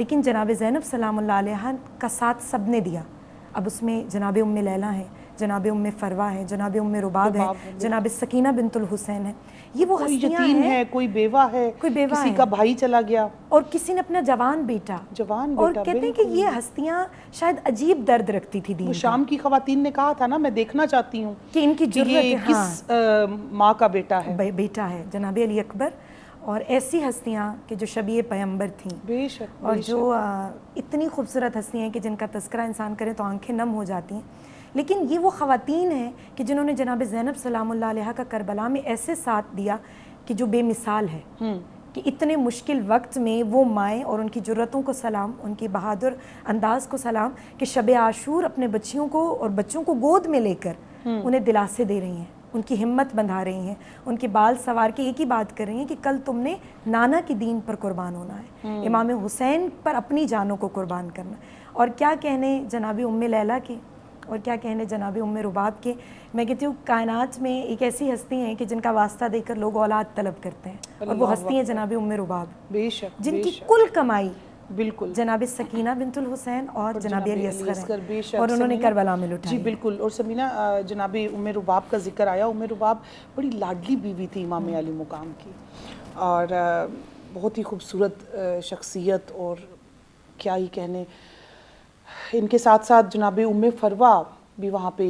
لیکن جناب زینب سلام اللہ علیہ کا ساتھ سب نے دیا. اب اس میں جناب ام لیلہ ہے, جناب ام فروا ہے, جناب ام رباب ہے, جناب سکینہ بنت الحسین ہے. یہ وہ کوئی ہستیاں یتیم ہیں, ہے, کوئی بیوہ ہے, کوئی بیوہ کسی ہے, کا بھائی چلا گیا, اور کسی نے اپنا جوان بیٹا. اور کہتے ہیں کہ یہ ہستیاں شاید عجیب درد رکھتی تھی وہ دین کا. شام کی خواتین نے کہا تھا نا, میں دیکھنا چاہتی ہوں کہ ان کی کہ یہ جرت کس ماں کا بیٹا ہے, بیٹا ہے جناب علی اکبر. اور ایسی ہستیاں کہ جو شبیہ پیغمبر تھیں, بے شک, اور جو اتنی خوبصورت ہستیاں ہیں کہ جن کا تذکرہ انسان کرے تو آنکھیں نم ہو جاتی ہیں. لیکن یہ وہ خواتین ہیں کہ جنہوں نے جناب زینب سلام اللہ علیہ کا کربلا میں ایسے ساتھ دیا کہ جو بے مثال ہے. کہ اتنے مشکل وقت میں وہ مائیں, اور ان کی جرتوں کو سلام, ان کی بہادر انداز کو سلام, کہ شب عاشور اپنے بچیوں کو اور بچوں کو گود میں لے کر انہیں دلاسے دے رہی ہیں, ان کی ہمت بندھا رہی ہیں, ان کے بال سوار کے ایک ہی بات کر رہی ہیں کہ کل تم نے نانا کی دین پر قربان ہونا ہے, امام حسین پر اپنی جانوں کو قربان کرنا. اور کیا کہنے جناب ام لیلہ کے, اور کیا کہنے جناب ام رباب کے. میں کہتی ہوں کائنات میں ایک ایسی ہستی ہیں کہ جن کا واسطہ دے کر لوگ اولاد طلب کرتے ہیں, اور وہ ہستی ہیں جناب ام رباب, بے شک, جن کی کل کمائی بالکل جناب سکینہ بنت الحسین اور جناب علی اصغر بے ہیں, شک, اور انہوں نے کربلا میں جی لٹائی. بالکل. اور سمینہ, جناب ام رباب کا ذکر آیا, ام رباب بڑی لاڈلی بیوی تھی امام علی مقام کی, اور بہت ہی خوبصورت شخصیت, اور کیا ہی کہنے. ان کے ساتھ ساتھ جناب ام فروا بھی وہاں پہ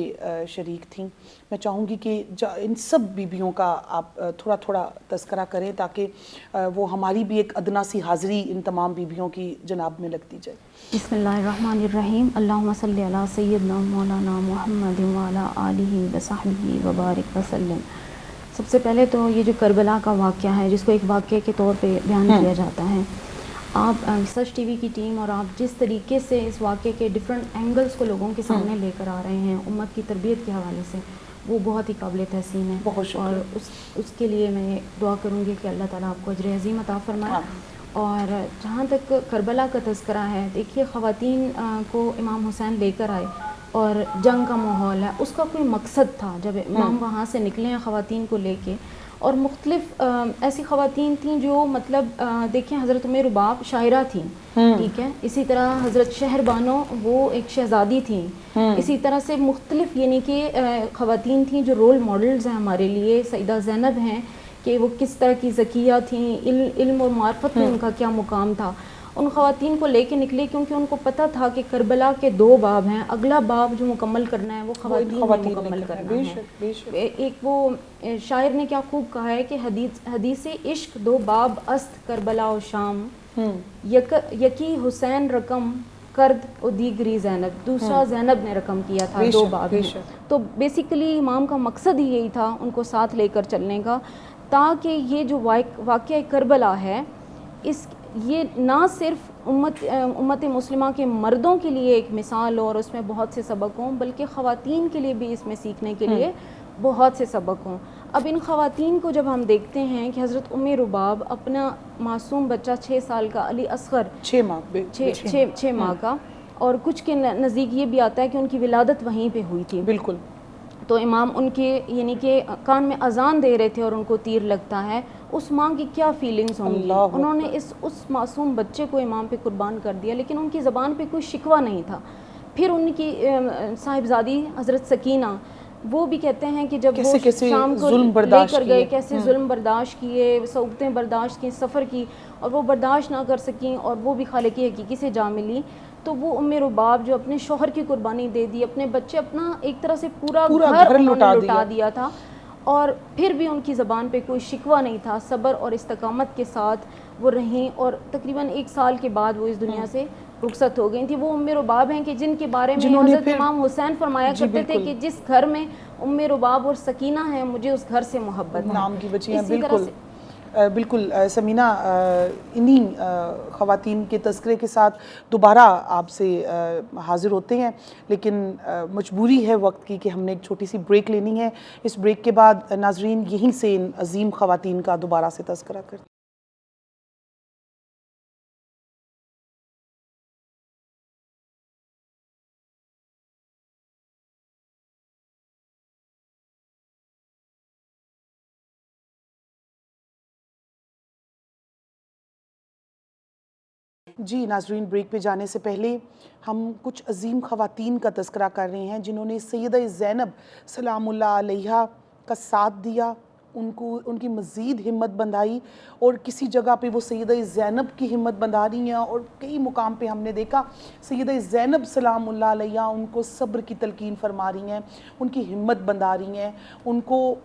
شریک تھیں. میں چاہوں گی کہ ان سب بیبیوں کا آپ تھوڑا تھوڑا تذکرہ کریں تاکہ وہ ہماری بھی ایک ادنا سی حاضری ان تمام بیبیوں کی جناب میں لگتی جائے. بسم اللہ الرحمن الرحیم. اللہم صلی علی سیدنا مولانا محمد وعلی آلہ وصحبہ وبارک وسلم. سب سے پہلے تو یہ جو کربلا کا واقعہ ہے, جس کو ایک واقعے کے طور پہ بیان کیا جاتا ہے, آپ سچ ٹی وی کی ٹیم اور آپ جس طریقے سے اس واقعے کے ڈفرینٹ اینگلز کو لوگوں کے سامنے لے کر آ رہے ہیں امت کی تربیت کے حوالے سے, وہ بہت ہی قابل تحسین ہے. بہت شکریہ. اور اس کے لیے میں دعا کروں گی کہ اللہ تعالیٰ آپ کو اجر عظیم عطا فرمائے. اور جہاں تک کربلا کا تذکرہ ہے, دیکھیے خواتین کو امام حسین لے کر آئے اور جنگ کا ماحول ہے, اس کا کوئی مقصد تھا. جب امام وہاں سے نکلے ہیں خواتین کو لے کے, اور مختلف ایسی خواتین تھیں جو مطلب دیکھیں حضرت ام رباب شاعرہ تھیں, ٹھیک ہے, اسی طرح حضرت شہر بانو وہ ایک شہزادی تھیں, اسی طرح سے مختلف یعنی کہ خواتین تھیں جو رول ماڈلز ہیں ہمارے لیے. سیدہ زینب ہیں کہ وہ کس طرح کی ذکیہ تھیں, علم اور معرفت میں ان کا کیا مقام تھا. ان خواتین کو لے کے نکلے کیونکہ ان کو پتہ تھا کہ کربلا کے 2 باب ہیں, اگلا باب جو مکمل کرنا ہے وہ خواتین نے مکمل کرنا ہے. ایک وہ شاعر نے کیا خوب کہا ہے کہ حدیث عشق 2 باب است کربلا و شام, یکی حسین رقم کرد و دیگری زینب, دوسرا زینب نے رقم کیا تھا 2 باب میں. تو بیسیکلی امام کا مقصد ہی یہی تھا ان کو ساتھ لے کر چلنے کا, تاکہ یہ جو واقعہ کربلا ہے یہ نہ صرف امت مسلمہ کے مردوں کے لیے ایک مثال ہو اور اس میں بہت سے سبق ہوں, بلکہ خواتین کے لیے بھی اس میں سیکھنے کے لیے بہت سے سبق ہوں. اب ان خواتین کو جب ہم دیکھتے ہیں کہ حضرت ام رباب اپنا معصوم بچہ 6 سال کا علی اصغر 6 ماہ کا, اور کچھ کے نزدیک یہ بھی آتا ہے کہ ان کی ولادت وہیں پہ ہوئی تھی. بالکل. تو امام ان کے یعنی کہ کان میں اذان دے رہے تھے اور ان کو تیر لگتا ہے, اس ماں کی کیا فیلنگز ہوں گی. انہوں نے اس معصوم بچے کو امام پہ قربان کر دیا, لیکن ان کی زبان پہ کوئی شکوہ نہیں تھا. پھر ان کی صاحبزادی حضرت سکینہ, وہ بھی کہتے ہیں کہ جب وہ شام کو لے کر گئے کیسے ظلم برداشت کیے, صعوبتیں برداشت کی, سفر کی, اور وہ برداشت نہ کر سکیں اور وہ بھی خالق حقیقی سے جا ملی. تو وہ ام رباب جو اپنے شوہر کی قربانی دے دی, اپنے بچے, اپنا ایک طرح سے پورا گھر انہوں نے لٹا دیا تھا, اور پھر بھی ان کی زبان پہ کوئی شکوہ نہیں تھا. صبر اور استقامت کے ساتھ وہ رہیں, اور تقریباً 1 سال کے بعد وہ اس دنیا سے رخصت ہو گئی تھی. وہ ام رباب ہیں کہ جن کے بارے میں حضرت امام حسین فرمایا کرتے تھے کہ جس گھر میں ام رباب اور سکینہ ہیں مجھے اس گھر سے محبت ہے. نام کی بچیاں. بالکل بالکل. سمینہ, انہی خواتین کے تذکرے کے ساتھ دوبارہ آپ سے حاضر ہوتے ہیں, لیکن مجبوری ہے وقت کی کہ ہم نے ایک چھوٹی سی بریک لینی ہے. اس بریک کے بعد ناظرین یہیں سے ان عظیم خواتین کا دوبارہ سے تذکرہ کرتے ہیں. جی ناظرین، بریک پہ جانے سے پہلے ہم کچھ عظیم خواتین کا تذکرہ کر رہے ہیں جنہوں نے سیدہ زینب سلام اللہ علیہا کا ساتھ دیا، ان کی مزید ہمت بندھائی، اور کسی جگہ پہ وہ سیدہ زینب کی ہمت بندھا رہی ہیں، اور کئی مقام پہ ہم نے دیکھا سیدہ زینب سلام اللہ علیہا ان کو صبر کی تلقین فرما رہی ہیں، ان کی ہمت بندھا رہی ہیں، ان کو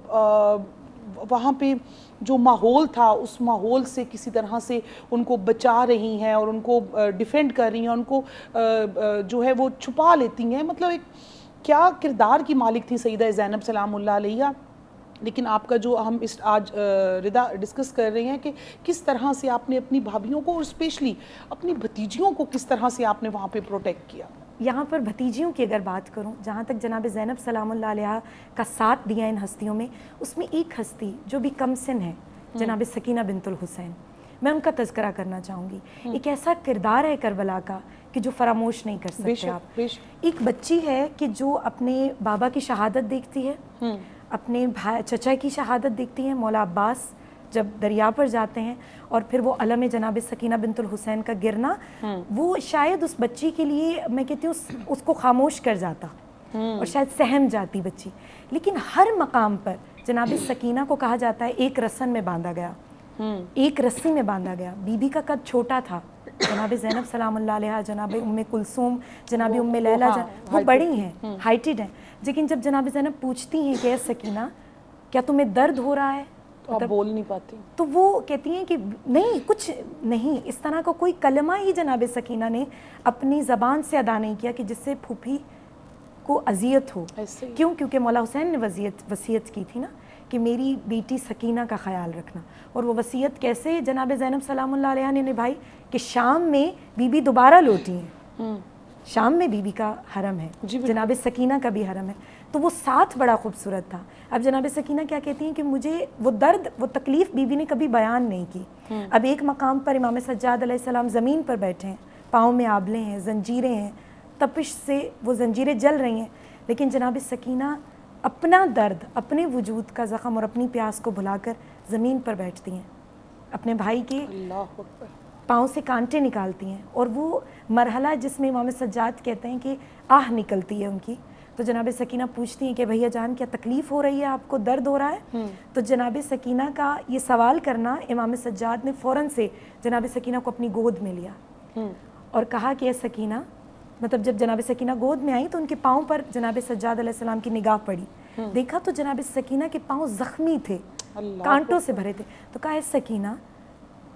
وہاں پہ جو ماحول تھا اس ماحول سے کسی طرح سے ان کو بچا رہی ہیں اور ان کو ڈیفینڈ کر رہی ہیں، ان کو جو ہے وہ چھپا لیتی ہیں. مطلب ایک کیا کردار کی مالک تھی سیدہ زینب سلام اللہ علیہا. لیکن آپ کا جو ہم آج رضا ڈسکس کر رہے ہیں کہ کس طرح سے آپ نے اپنی بھابھیوں کو اور اسپیشلی اپنی بھتیجیوں کو کس طرح سے آپ نے وہاں پہ پروٹیکٹ کیا. یہاں پر بھتیجیوں کی اگر بات کروں، جہاں تک جناب زینب سلام اللہ علیہا کا ساتھ دیا ان ہستیوں میں، اس میں ایک ہستی جو بھی کم سن ہے جناب سکینہ بنت الحسین، میں ان کا تذکرہ کرنا چاہوں گی. ایک ایسا کردار ہے کربلا کا کہ جو فراموش نہیں کر سکتے آپ. ایک بچی ہے کہ جو اپنے بابا کی شہادت دیکھتی ہے، اپنے چچا کی شہادت دیکھتی ہے، مولا عباس جب دریا پر جاتے ہیں، اور پھر وہ علم جناب سکینہ بنت الحسین کا گرنا، وہ شاید اس بچی کے لیے میں کہتی ہوں اس کو خاموش کر جاتا اور شاید سہم جاتی بچی. لیکن ہر مقام پر جناب سکینہ کو کہا جاتا ہے ایک رسن میں باندھا گیا، ایک رسی میں باندھا گیا. بی بی کا قد چھوٹا تھا، جناب زینب سلام اللہ علیہا، جناب ام کلثوم، جناب ام لیلہ وہ بڑی ہیں، ہائٹڈ ہیں. لیکن جب جناب زینب پوچھتی ہیں کہ اے سکینہ کیا تمہیں درد ہو رہا ہے، تو آپ بول نہیں پاتی، تو وہ کہتی ہیں کہ نہیں کچھ نہیں. اس طرح کا کوئی کلمہ ہی جناب سکینہ نے اپنی زبان سے ادا نہیں کیا کہ جس سے پھوپھی کو اذیت ہو. کیونکہ مولا حسین نے وصیت کی تھی نا کہ میری بیٹی سکینہ کا خیال رکھنا. اور وہ وصیت کیسے جناب زینب سلام اللہ علیہا نے نبھائی کہ شام میں بی بی دوبارہ لوٹی ہیں، شام میں بی بی کا حرم ہے، جناب سکینہ کا بھی حرم ہے. تو وہ ساتھ بڑا خوبصورت تھا. اب جناب سکینہ کیا کہتی ہیں کہ مجھے وہ درد، وہ تکلیف بی بی نے کبھی بیان نہیں کی. اب ایک مقام پر امام سجاد علیہ السلام زمین پر بیٹھے ہیں، پاؤں میں آبلے ہیں، زنجیریں ہیں، تپش سے وہ زنجیریں جل رہی ہیں، لیکن جناب سکینہ اپنا درد، اپنے وجود کا زخم اور اپنی پیاس کو بھلا کر زمین پر بیٹھتی ہیں، اپنے بھائی کے پاؤں سے کانٹے نکالتی ہیں. اور وہ مرحلہ جس میں امام سجاد کہتے ہیں کہ آہ نکلتی ہے ان کی، تو جناب سکینہ پوچھتی ہیں کہ بھیا جان کیا تکلیف ہو رہی ہے، آپ کو درد ہو رہا ہے؟ تو جناب سکینہ کا یہ سوال کرنا، امام سجاد نے فوراً سے جناب سکینہ کو اپنی گود میں لیا اور کہا کہ اے سکینہ، مطلب جب جناب سکینہ گود میں آئی تو ان کے پاؤں پر جناب سجاد علیہ السلام کی نگاہ پڑی. دیکھا تو جناب سکینہ کے پاؤں زخمی تھے، کانٹوں سے بھرے تھے. تو کہا اے سکینہ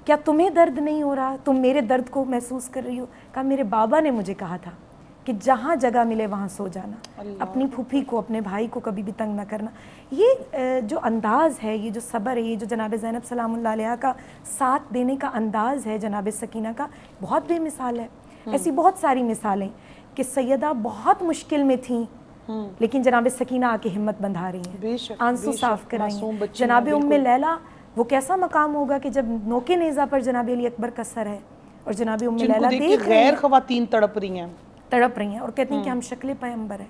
کیا تمہیں درد نہیں ہو رہا، تم میرے درد کو محسوس کر رہی ہو؟ کہا میرے بابا نے مجھے کہا تھا کہ جہاں جگہ ملے وہاں سو جانا، اپنی پھوپھی کو، اپنے بھائی کو کبھی بھی تنگ نہ کرنا. یہ جو انداز ہے، یہ جو صبر ہے، یہ جو جناب زینب سلام اللہ علیہا کا ساتھ دینے کا انداز ہے جناب سکینہ کا، بہت بے مثال ہے. ایسی بہت ساری مثالیں کہ سیدہ بہت مشکل میں تھیں لیکن جناب سکینہ آ کے ہمت بندھا رہی ہیں، آنسو صاف کرائی ہیں. جناب ام لیلہ، وہ کیسا مقام ہوگا کہ جب نوکے نیزہ پر جناب علی اکبر کا سر ہے اور جناب ام لیلہ دیکھ غیر خواتین تڑپ رہی ہیں اور کہتی ہیں کہ ہم شکل پیغمبر ہے.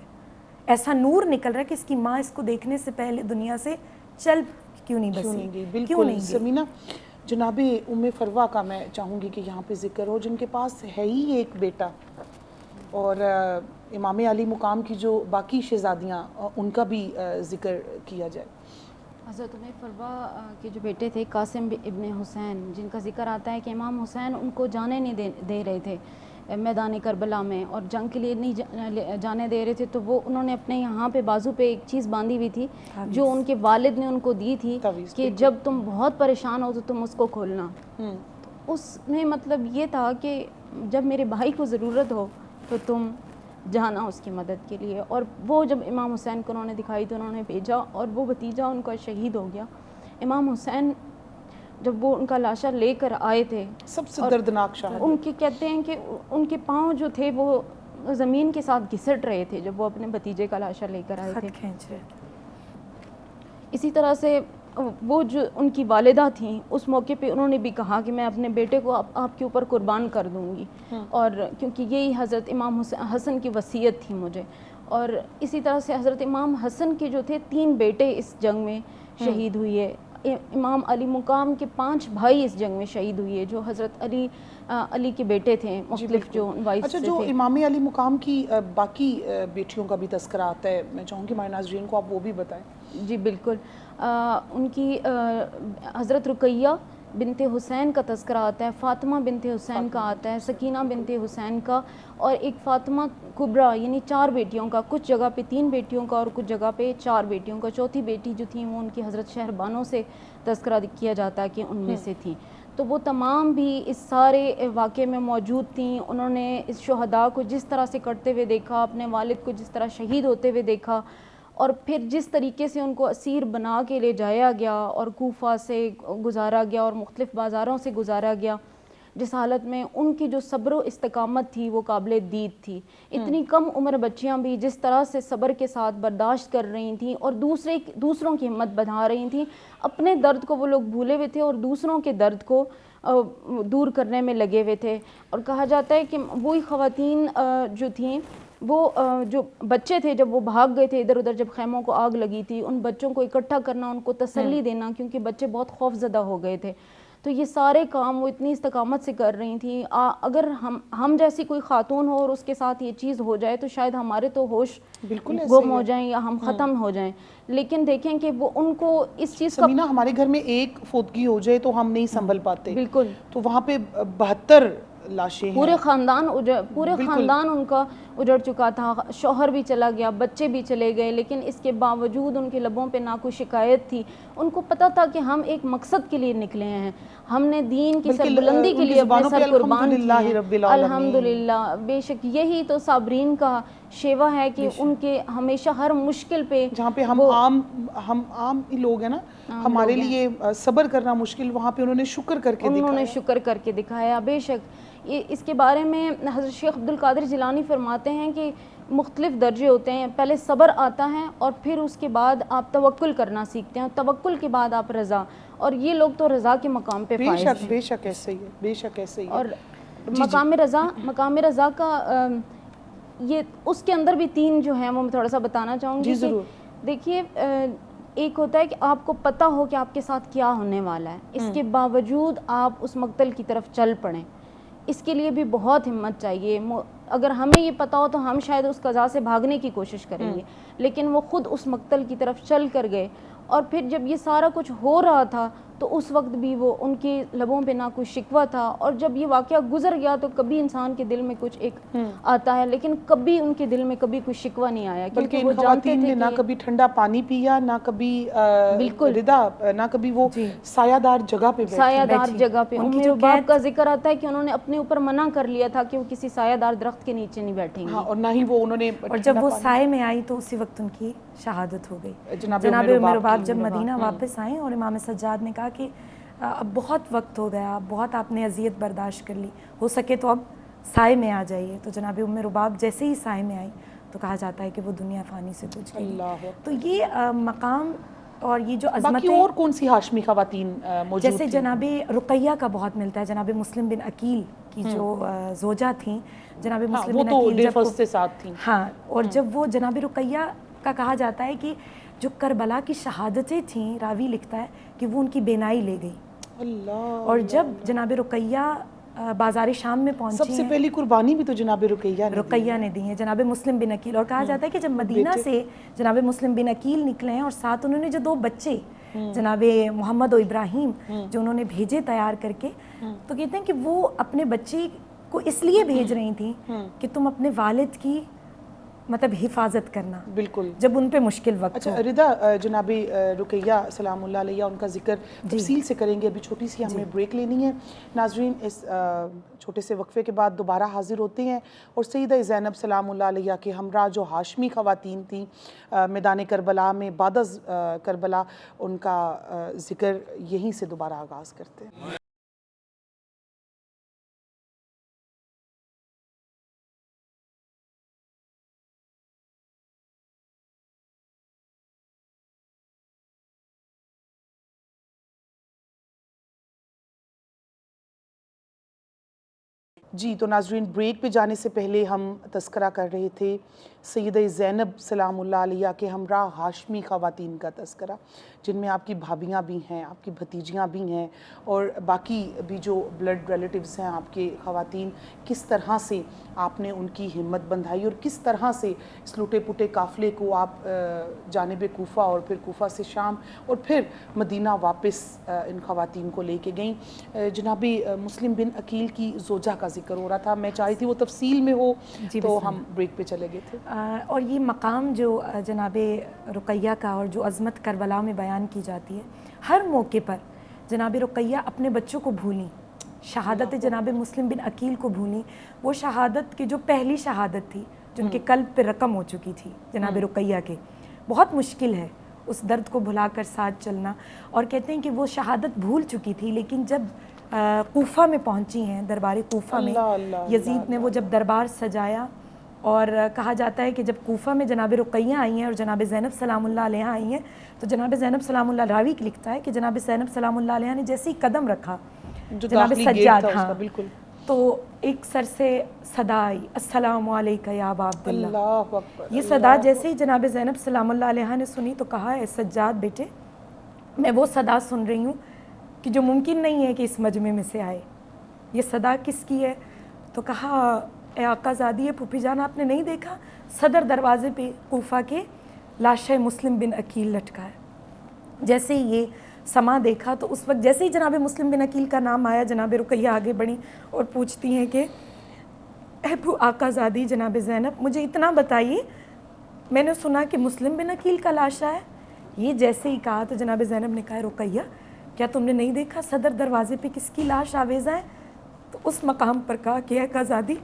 ایسا نور نکل رہا ہے کہ اس کی ماں اس کو دیکھنے سے پہلے دنیا سے چل کیوں نہیں بسی. بالکل سمینہ، جناب ام فروہ کا میں چاہوں گی کہ یہاں پہ ذکر ہو، جن کے پاس ہے ہی ایک بیٹا، اور امام علی مقام کی جو باقی شہزادیاں ان کا بھی ذکر کیا جائے. حضرت ام فروہ کے جو بیٹے تھے قاسم ابن حسین، جن کا ذکر آتا ہے کہ امام حسین ان کو جانے نہیں دے رہے تھے میدان کربلا میں، اور جنگ کے لیے نہیں جانے دے رہے تھے، تو وہ انہوں نے اپنے یہاں پہ بازو پہ ایک چیز باندھی ہوئی تھی جو ان کے والد نے ان کو دی تھی کہ جب تم بہت پریشان ہو تو تم اس کو کھولنا. اس میں مطلب یہ تھا کہ جب میرے بھائی کو ضرورت ہو تو تم جانا اس کی مدد کے لیے. اور وہ جب امام حسین کو انہوں نے دکھائی تو انہوں نے بھیجا، اور وہ بھتیجا ان کا شہید ہو گیا. امام حسین جب وہ ان کا لاشا لے کر آئے تھے، سب سے دردناک شہادت، ان کے کہتے ہیں کہ ان کے پاؤں جو تھے وہ زمین کے ساتھ گھسٹ رہے تھے جب وہ اپنے بھتیجے کا لاشا لے کر آئے تھے. اسی طرح سے وہ جو ان کی والدہ تھیں، اس موقع پہ انہوں نے بھی کہا کہ میں اپنے بیٹے کو آپ کے اوپر قربان کر دوں گی، اور کیونکہ یہی حضرت امام حسن کی وصیت تھی مجھے. اور اسی طرح سے حضرت امام حسن کے جو تھے 3 بیٹے اس جنگ میں شہید ہوئے. امام علی مقام کے 5 بھائی اس جنگ میں شہید ہوئے، جو حضرت علی کے بیٹے تھے، مختلف جو وائف اچھا، سے جو تھے۔ امام علی مقام کی باقی بیٹیوں کا بھی تذکرہ آتا ہے، میں چاہوں گی ہمارے ناظرین کو آپ وہ بھی بتائیں۔ جی بالکل، ان کی حضرت رقیہ بنت حسین کا تذکرہ آتا ہے، فاطمہ بنت حسین کا آتا ہے، سکینہ بنت حسین کا، اور ایک فاطمہ کبریٰ، یعنی 4 بیٹیوں کا، کچھ جگہ پہ 3 بیٹیوں کا اور کچھ جگہ پہ 4 بیٹیوں کا، چوتھی بیٹی جو تھیں وہ ان کی حضرت شہربانو سے تذکرہ کیا جاتا ہے کہ ان میں سے تھیں۔ تو وہ تمام بھی اس سارے واقعے میں موجود تھیں۔ انہوں نے اس شہداء کو جس طرح سے کرتے ہوئے دیکھا، اپنے والد کو جس طرح شہید ہوتے ہوئے دیکھا، اور پھر جس طریقے سے ان کو اسیر بنا کے لے جایا گیا اور کوفہ سے گزارا گیا اور مختلف بازاروں سے گزارا گیا، جس حالت میں ان کی جو صبر و استقامت تھی وہ قابل دید تھی۔ اتنی کم عمر بچیاں بھی جس طرح سے صبر کے ساتھ برداشت کر رہی تھیں اور دوسروں کی ہمت بڑھا رہی تھیں، اپنے درد کو وہ لوگ بھولے ہوئے تھے اور دوسروں کے درد کو دور کرنے میں لگے ہوئے تھے۔ اور کہا جاتا ہے کہ وہی خواتین جو تھیں، وہ جو بچے تھے جب وہ بھاگ گئے تھے ادھر ادھر، جب خیموں کو آگ لگی تھی، ان بچوں کو اکٹھا کرنا، ان کو تسلی دینا، کیونکہ بچے بہت خوف زدہ ہو گئے تھے، تو یہ سارے کام وہ اتنی استقامت سے کر رہی تھیں۔ اگر ہم جیسی کوئی خاتون ہو اور اس کے ساتھ یہ چیز ہو جائے تو شاید ہمارے تو ہوش گم ہو جائیں یا ہم ختم ہو جائیں، لیکن دیکھیں کہ وہ ان کو اس چیز کا، سمینہ، ہمارے گھر میں ایک فوتگی ہو جائے تو ہم نہیں سنبھل پاتے، بالکل، تو وہاں پہ 72 لاشیں ہیں، پورے خاندان ان کا اجڑ چکا تھا، شوہر بھی چلا گیا، بچے بھی چلے گئے، لیکن اس کے باوجود ان کے لبوں پہ نہ کوئی شکایت تھی۔ ان کو پتہ تھا کہ ہم ایک مقصد کے لیے نکلے ہیں، ہم نے دین کی سربلندی کے لیے اپنے سر قربان کیے ہیں۔ الحمدللہ، بے شک یہی تو صابرین کا شیوا ہے کہ ان کے ہمیشہ ہر مشکل پہ، جہاں پہ ہم عام ہی لوگ ہیں نا، ہمارے لیے صبر کرنا مشکل، وہاں پہ انہوں نے شکر کر کے دکھایا، انہوں نے شکر کر کے دکھایا۔ بے شک اس کے بارے میں حضرت شیخ عبدالقادر جیلانی فرماتے ہیں کہ مختلف درجے ہوتے ہیں، پہلے صبر آتا ہے اور پھر اس کے بعد آپ توکل کرنا سیکھتے ہیں، اور توکل کے بعد آپ رضا، اور یہ لوگ تو رضا کے مقام پہ فائز ہیں۔ بے شک ایسے ہی ہے، بے شک ایسے ہی ہے۔ اور مقام رضا کا یہ اس کے اندر بھی 3 جو ہیں وہ میں تھوڑا سا بتانا چاہوں گی۔ کہ دیکھیے، ایک ہوتا ہے کہ آپ کو پتہ ہو کہ آپ کے ساتھ کیا ہونے والا ہے، اس کے باوجود آپ اس مقتل کی طرف چل پڑیں، اس کے لیے بھی بہت ہمت چاہیے۔ اگر ہمیں یہ پتہ ہو تو ہم شاید اس قضا سے بھاگنے کی کوشش کریں گے، لیکن وہ خود اس مقتل کی طرف چل کر گئے، اور پھر جب یہ سارا کچھ ہو رہا تھا تو اس وقت بھی وہ ان کے لبوں پہ نہ کوئی شکوہ تھا، اور جب یہ واقعہ گزر گیا تو کبھی انسان کے دل میں کچھ ایک آتا ہے، لیکن کبھی ان کے دل میں کبھی کوئی شکوہ نہیں آیا، بلکہ ان خواتین نے نہ کبھی ٹھنڈا پانی پیا، نہ کبھی ردا، نہ کبھی وہ سایہ دار جگہ پہ بیٹھی۔ امی رباب کا ذکر آتا ہے کہ انہوں نے اپنے اوپر منع کر لیا تھا کہ وہ کسی سایہ دار درخت کے نیچے نہیں بیٹھیں گی، اور نہ ہی وہ انہوں نے، اور جب وہ سائے میں آئی تو اسی وقت ان کی شہادت ہو گئی۔ جناب ام رباب جب مدینہ واپس آئیں اور امام سجاد نے کہا کہ اب بہت وقت ہو گیا، بہت آپ نے اذیت برداشت کر لی، ہو سکے تو اب سائے میں آ جائیے، تو جناب ام رباب جیسے ہی سائے میں آئی تو کہا جاتا ہے کہ وہ دنیا فانی سے کچھ گئی۔ تو یہ مقام اور یہ جو عظمت، اور کون سی ہاشمی خواتین موجود جیسے جناب رقیہ کا بہت ملتا ہے، جناب مسلم بن عقیل کی جو زوجہ تھیں، جناب مسلم بن عقیل سے ساتھ تھیں، ہاں، اور جب وہ جناب رقیہ کا کہا جاتا ہے کہ جو کربلا کی شہادتیں تھیں، راوی لکھتا ہے کہ وہ ان کی بینائی لے گئی، اور جب جناب رقیہ بازار شام میں پہنچی، سب سے پہلی قربانی بھی تو جناب رقیہ نے دی ہے، جناب مسلم بن عقیل، اور کہا جاتا ہے کہ جب مدینہ سے جناب مسلم بن عقیل نکلے ہیں اور ساتھ انہوں نے جو 2 بچے جناب محمد و ابراہیم جو انہوں نے بھیجے تیار کر کے، تو کہتے ہیں کہ وہ اپنے بچے کو اس لیے بھیج رہی تھیں کہ تم اپنے والد کی مطلب حفاظت کرنا، بالکل، جب ان پہ مشکل وقت۔ اچھا ردا، جناب رقیہ سلام اللہ علیہ، ان کا ذکر تفصیل سے کریں گے، ابھی چھوٹی سی ہمیں بریک لینی ہے۔ ناظرین، اس چھوٹے سے وقفے کے بعد دوبارہ حاضر ہوتے ہیں، اور سیدہ زینب سلام اللہ علیہ کے ہمراہ جو ہاشمی خواتین تھیں میدان کربلا میں بعد از کربلا، ان کا ذکر یہیں سے دوبارہ آغاز کرتے ہیں۔ جی تو ناظرین، بریک پہ جانے سے پہلے ہم تذکرہ کر رہے تھے سیدہ زینب سلام اللہ علیہ کے ہمراہ ہاشمی خواتین کا تذکرہ، جن میں آپ کی بھابیاں بھی ہیں، آپ کی بھتیجیاں بھی ہیں، اور باقی بھی جو بلڈ ریلیٹیوز ہیں آپ کے خواتین، کس طرح سے آپ نے ان کی ہمت بندھائی اور کس طرح سے اس لوٹے پوٹے قافلے کو آپ جانب کوفہ اور پھر کوفہ سے شام اور پھر مدینہ واپس ان خواتین کو لے کے گئیں۔ جناب مسلم بن عقیل کی زوجہ کا ذکر ہو رہا تھا، میں چاہی تھی وہ تفصیل میں ہو، تو ہم بریک پہ چلے گئے تھے۔ اور یہ مقام جو جناب رقیہ کا اور جو عظمت کربلا میں بیان کی جاتی ہے، ہر موقع پر جناب رقیہ اپنے بچوں کو بھولیں، شہادت جناب مسلم بن عقیل کو بھولیں، وہ شہادت کی جو پہلی شہادت تھی جن کے قلب پہ رقم ہو چکی تھی جناب رقیہ کے، بہت مشکل ہے اس درد کو بھلا کر ساتھ چلنا، اور کہتے ہیں کہ وہ شہادت بھول چکی تھی، لیکن جب کوفہ میں پہنچی ہیں، دربار کوفہ میں یزید نے وہ جب دربار سجایا، اور کہا جاتا ہے کہ جب کوفہ میں جناب رقیہ آئی ہیں اور جناب زینب سلام اللہ علیہ آئی ہیں، تو جناب زینب سلام اللہ راوی لکھتا ہے کہ جناب زینب سلام اللہ علیہ نے جیسے ہی قدم رکھا جناب سجاد، ہاں، تو ایک سر سے صدا آئی، السلام علیکہ یا ابا عبداللہ۔ یہ صدا جیسے ہی جناب زینب سلام اللہ علیہ نے سنی تو کہا، اے سجاد بیٹے، میں وہ صدا سن رہی ہوں کہ جو ممکن نہیں ہے کہ اس مجمع میں سے آئے، یہ صدا کس کی ہے؟ تو کہا، اے آقا زادی، ہے پھوپھی جان، آپ نے نہیں دیکھا صدر دروازے پہ کوفہ کے لاشِ مسلم بن عقیل لٹکا ہے؟ جیسے ہی یہ سما دیکھا تو اس وقت جیسے ہی جناب مسلم بن عقیل کا نام آیا، جناب رقیہ آگے بڑھی اور پوچھتی ہیں کہ اے آقا زادی جناب زینب، مجھے اتنا بتائیے، میں نے سنا کہ مسلم بن عقیل کا لاشا ہے۔ یہ جیسے ہی کہا تو جناب زینب نے کہا، رقیہ کیا تم نے نہیں دیکھا صدر دروازے پہ کس کی لاش آویزہ ہے؟ تو اس مقام پر کہا کہ اے آقا زادی،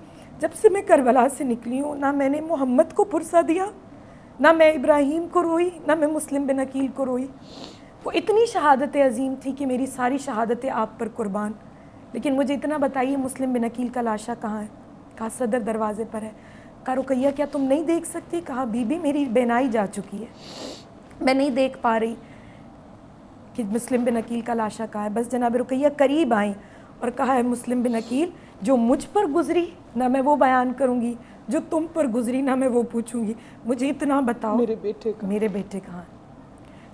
جب سے میں کربلا سے نکلی ہوں، نہ میں نے محمد کو پرسہ دیا، نہ میں ابراہیم کو روئی، نہ میں مسلم بن عقیل کو روئی۔ وہ اتنی شہادت عظیم تھی کہ میری ساری شہادتیں آپ پر قربان، لیکن مجھے اتنا بتائیے مسلم بن عقیل کا لاشا کہاں ہے؟ کہا صدر دروازے پر ہے۔ کہا رقیہ کیا تم نہیں دیکھ سکتی؟ کہا بی بی میری بینائی جا چکی ہے، میں نہیں دیکھ پا رہی کہ مسلم بن عقیل کا لاشا کہاں ہے۔ بس جناب رقیہ قریب آئیں اور کہا، ہے مسلم بن عقیل، جو مجھ پر گزری نہ میں وہ بیان کروں گی، جو تم پر گزری نہ میں وہ پوچھوں گی، مجھے اتنا بتاؤ میرے بیٹے کہاں ہیں۔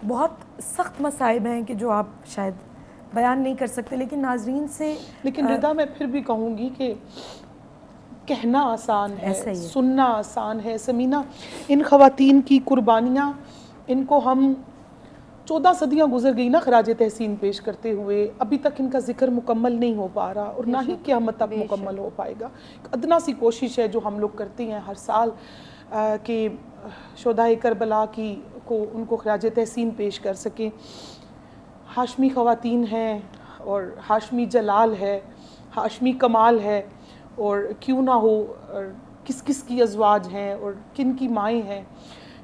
بہت سخت مصائب ہیں کہ جو آپ شاید بیان نہیں کر سکتے، لیکن ناظرین سے، لیکن رضا میں پھر بھی کہوں گی کہ کہنا آسان ہے، سننا آسان ہے۔ سمینہ، ان خواتین کی قربانیاں، ان کو ہم 14 صدیاں گزر گئی نا خراج تحسین پیش کرتے ہوئے، ابھی تک ان کا ذکر مکمل نہیں ہو پا رہا، اور نہ ہی قیامت تک مکمل ہو پائے گا۔ ادنا سی کوشش ہے جو ہم لوگ کرتے ہیں ہر سال کہ شہدائے کربلا کی کو ان کو خراج تحسین پیش کر سکیں۔ ہاشمی خواتین ہیں اور ہاشمی جلال ہے، ہاشمی کمال ہے، اور کیوں نہ ہو کس کس کی ازواج ہیں اور کن کی مائیں ہیں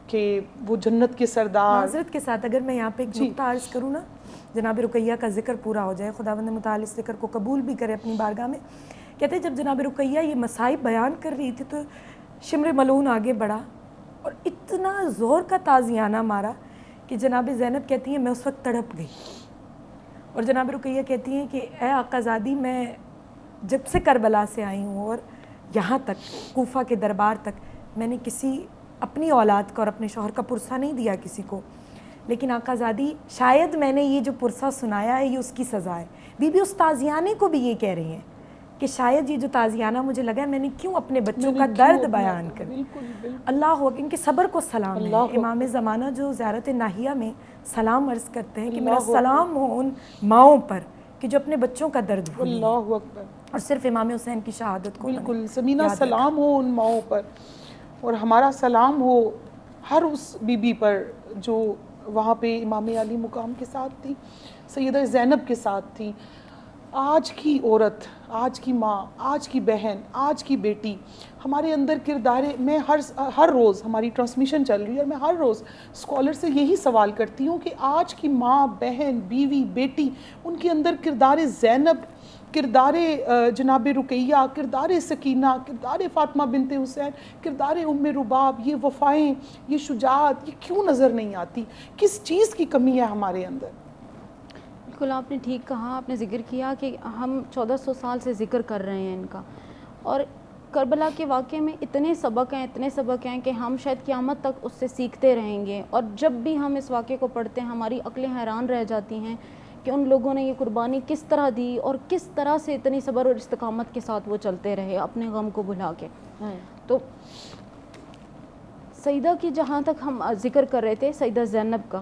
کہ وہ جنت کے سردار۔ معذرت کے ساتھ اگر میں یہاں پہ ایک نقطہ عرض کروں نا، جناب رقیہ کا ذکر پورا ہو جائے، خداوند متعال اس ذکر کو قبول بھی کرے اپنی بارگاہ میں۔ کہتے ہیں جب جناب رقیہ یہ مصائب بیان کر رہی تھی تو شمر ملعون آگے بڑھا اور اتنا زور کا تازیانہ مارا کہ جناب زینب کہتی ہیں میں اس وقت تڑپ گئی، اور جناب رقیہ کہتی ہیں کہ اے آقا زادی، میں جب سے کربلا سے آئی ہوں اور یہاں تک کوفہ کے دربار تک میں نے کسی اپنی اولاد کا اور اپنے شوہر کا پرسہ نہیں دیا کسی کو، لیکن آقا زادی شاید میں نے یہ جو پرسہ سنایا ہے یہ اس کی سزا ہے۔ بی بی اس تازیانے کو بھی یہ کہہ رہی ہیں کہ شاید یہ جو تازیانہ مجھے لگا ہے میں نے کیوں اپنے بچوں کا درد بیان کر۔ اللہ ہو، ان کے صبر کو سلام ہے۔ امام زمانہ جو زیارت ناہیہ میں سلام عرض کرتے ہیں کہ میرا سلام ہو ان ماؤں پر کہ جو اپنے بچوں کا درد بھولیں، اللہ اکبر، اور صرف امام حسین کی شہادت کو بالکل سمینہ سلام ہو ان ماؤں پر، اور ہمارا سلام ہو ہر اس بی بی پر جو وہاں پہ امام علی مقام کے ساتھ تھی، سیدہ زینب کے ساتھ تھی۔ آج کی عورت، آج کی ماں، آج کی بہن، آج کی بیٹی، ہمارے اندر کردار، میں ہر روز ہماری ٹرانسمیشن چل رہی ہے اور میں ہر روز اسکالر سے یہی سوال کرتی ہوں کہ آج کی ماں، بہن، بیوی، بیٹی، ان کے اندر کردار زینب، کردار جناب رقیہ، کردار سکینہ، کردار فاطمہ بنت حسین، کردار ام رباب، یہ وفائیں، یہ شجاعت، یہ کیوں نظر نہیں آتی؟ کس چیز کی کمی ہے ہمارے اندر؟ بالکل آپ نے ٹھیک کہا، آپ نے ذکر کیا کہ ہم 1400 سال سے ذکر کر رہے ہیں ان کا، اور کربلا کے واقعے میں اتنے سبق ہیں کہ ہم شاید قیامت تک اس سے سیکھتے رہیں گے، اور جب بھی ہم اس واقعے کو پڑھتے ہیں ہماری عقلیں حیران رہ جاتی ہیں کہ ان لوگوں نے یہ قربانی کس طرح دی اور کس طرح سے اتنی صبر اور استقامت کے ساتھ وہ چلتے رہے اپنے غم کو بھلا کے۔ تو سیدہ کی جہاں تک ہم ذکر کر رہے تھے سیدہ زینب کا،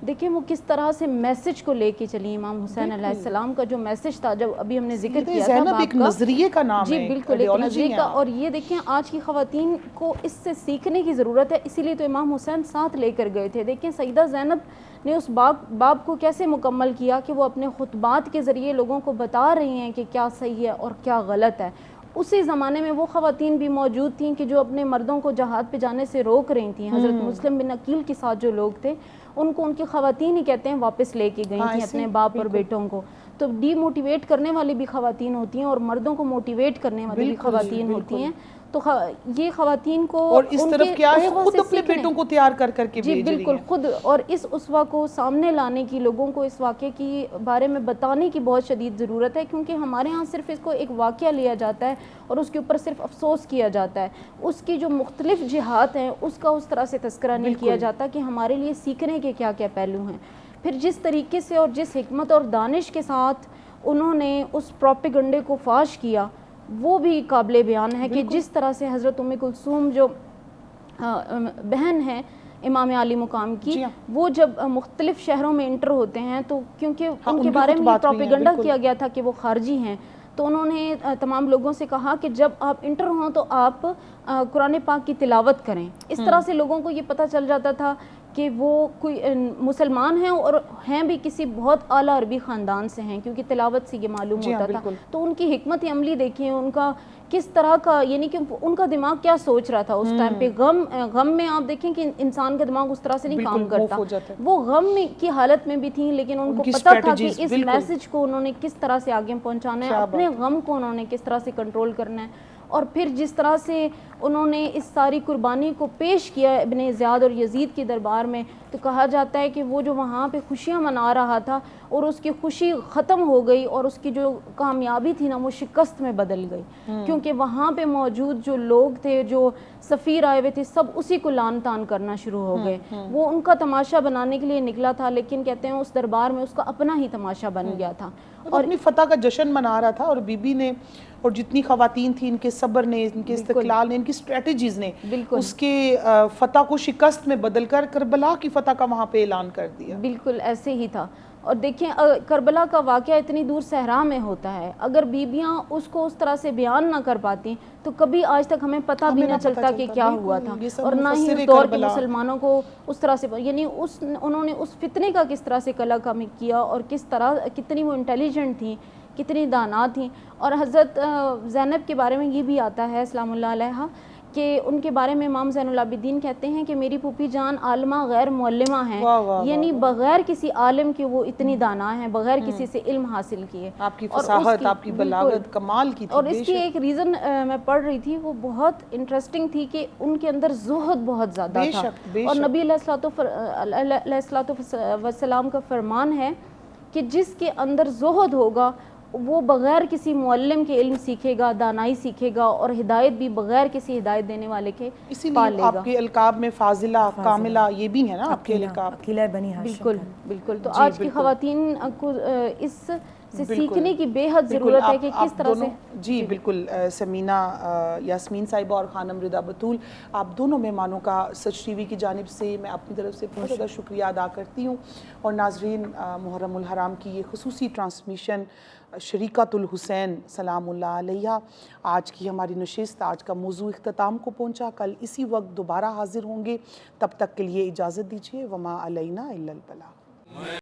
دیکھیں وہ کس طرح سے میسج کو لے کے چلی امام حسین علیہ السلام کا جو میسج تھا، جب ابھی ہم نے ذکر کیا تھا زینب ایک نظریے کا نام ہے، جی بالکل ایک نظریے کا، اور یہ دیکھیں آج کی خواتین کو اس سے سیکھنے کی ضرورت ہے، اسی لیے تو امام حسین ساتھ لے کر گئے تھے۔ دیکھیں سیدہ زینب نے اس باب کو کیسے مکمل کیا کہ وہ اپنے خطبات کے ذریعے لوگوں کو بتا رہی ہیں کہ کیا صحیح ہے اور کیا غلط ہے۔ اسی زمانے میں وہ خواتین بھی موجود تھیں کہ جو اپنے مردوں کو جہاد پہ جانے سے روک رہی تھیں۔ حضرت مسلم بن عقیل کے ساتھ جو لوگ تھے ان کو ان کی خواتین ہی کہتے ہیں واپس لے کے گئی تھیں اپنے باپ اور بیٹوں کو۔ تو ڈی موٹیویٹ کرنے والی بھی خواتین ہوتی ہیں اور مردوں کو موٹیویٹ کرنے والی بھی خواتین ہوتی ہیں۔ تو یہ خواتین کو اور اس طرف کیا ہے خود اپنے بیٹوں کو تیار کر کر کے جی بالکل خود، اور اس اسوہ کو سامنے لانے کی، لوگوں کو اس واقعے کی بارے میں بتانے کی بہت شدید ضرورت ہے، کیونکہ ہمارے ہاں صرف اس کو ایک واقعہ لیا جاتا ہے اور اس کے اوپر صرف افسوس کیا جاتا ہے، اس کی جو مختلف جہات ہیں اس کا اس طرح سے تذکرہ نہیں کیا جاتا کہ ہمارے لیے سیکھنے کے کیا کیا پہلو ہیں۔ پھر جس طریقے سے اور جس حکمت اور دانش کے ساتھ انہوں نے اس پروپیگنڈے کو فاش کیا وہ بھی قابل بیان ہے کہ جس طرح سے حضرت ام کلثوم جو بہن ہے امام عالی مقام کی، وہ جب مختلف شہروں میں انٹر ہوتے ہیں تو کیونکہ ان کے بارے میں پروپیگنڈا کیا گیا تھا کہ وہ خارجی ہیں، تو انہوں نے تمام لوگوں سے کہا کہ جب آپ انٹر ہوں تو آپ قرآن پاک کی تلاوت کریں۔ اس طرح سے لوگوں کو یہ پتہ چل جاتا تھا کہ وہ کوئی مسلمان ہیں اور ہیں بھی کسی بہت اعلیٰ عربی خاندان سے ہیں، کیونکہ تلاوت سے یہ معلوم ہوتا تھا۔ تو ان کی حکمت عملی دیکھیں، ان کا کس طرح کا، یعنی کہ ان کا دماغ کیا سوچ رہا تھا اس ٹائم پہ۔ غم میں آپ دیکھیں کہ انسان کا دماغ اس طرح سے نہیں کام کرتا، وہ غم کی حالت میں بھی تھیں لیکن ان کو پتہ تھا کہ اس میسج کو انہوں نے کس طرح سے آگے پہنچانا ہے، اپنے غم کو انہوں نے کس طرح سے کنٹرول کرنا ہے۔ اور پھر جس طرح سے انہوں نے اس ساری قربانی کو پیش کیا ابن زیاد اور یزید کی دربار میں، تو کہا جاتا ہے کہ وہ جو وہاں پہ خوشیاں منا رہا تھا اور اس کی خوشی ختم ہو گئی اور اس کی جو کامیابی تھی نا وہ شکست میں بدل گئی، کیونکہ وہاں پہ موجود جو لوگ تھے، جو سفیر آئے ہوئے تھے، سب اسی کو لان تان کرنا شروع ہو گئے۔ وہ ان کا تماشا بنانے کے لیے نکلا تھا لیکن کہتے ہیں اس دربار میں اس کا اپنا ہی تماشا بن گیا تھا اور اپنی فتح کا جشن منا رہا تھا، اور بی بی نے اور جتنی خواتین تھیں ان کے صبر نے، ان کے استقلال نے، ان کی اسٹریٹجیز نے اس کے فتح کو شکست میں بدل کر کربلا کی فتح کا وہاں پہ اعلان کر دیا۔ بالکل ایسے ہی تھا۔ اور دیکھیں کربلا کا واقعہ اتنی دور صحرا میں ہوتا ہے، اگر بیبیاں اس کو اس طرح سے بیان نہ کر پاتی تو کبھی آج تک ہمیں پتہ بھی نہ چلتا کہ کیا ہوا تھا، اور نہ ہی اس دور کے مسلمانوں کو اس طرح سے، یعنی انہوں نے اس فتنے کا کس طرح سے کلا کمی کیا اور کس طرح کتنی وہ انٹیلیجنٹ تھیں، کتنی دانا تھیں۔ اور حضرت زینب کے بارے میں یہ بھی آتا ہے سلام اللہ علیہا کہ ان کے بارے میں امام زین العابدین کہتے ہیں کہ میری پھوپھی جان عالمہ غیر معلمہ ہیں، یعنی بغیر کسی عالم کے وہ اتنی دانا ہیں، بغیر کسی سے علم حاصل کیے۔ آپ کی فصاحت، آپ کی بلاغت کمال کی تھی۔ اور اس کی ایک ریزن میں پڑھ رہی تھی وہ بہت انٹرسٹنگ تھی کہ ان کے اندر زہد بہت زیادہ تھا، اور نبی علیہ الصلوۃ والسلام کا فرمان ہے کہ جس کے اندر زہد ہوگا وہ بغیر کسی معلم کے علم سیکھے گا، دانائی سیکھے گا، اور ہدایت بھی بغیر کسی ہدایت دینے والے کے پا لے گا۔ آپ کے القاب میں فاضلہ، کاملہ یہ بھی ہے نا آپ کے القاب؟ عقیلہ بنی ہاشم۔ بالکل بالکل۔ تو آج کی خواتین کو اس سے سیکھنے کی بے حد ضرورت ہے کہ کس طرح سے۔ جی بالکل، سمینہ یاسمین صاحبہ اور خانم رضا بطول، آپ دونوں مہمانوں کا سچ ٹی وی کی جانب سے میں اپنی طرف سے بہت زیادہ شکریہ ادا کرتی ہوں، اور ناظرین محرم الحرام کی یہ خصوصی ٹرانسمیشن شریکۃ الحسین سلام اللہ علیہ، آج کی ہماری نشست، آج کا موضوع اختتام کو پہنچا۔ کل اسی وقت دوبارہ حاضر ہوں گے، تب تک کے لیے اجازت دیجیے۔ وما علینا الا البلاغ۔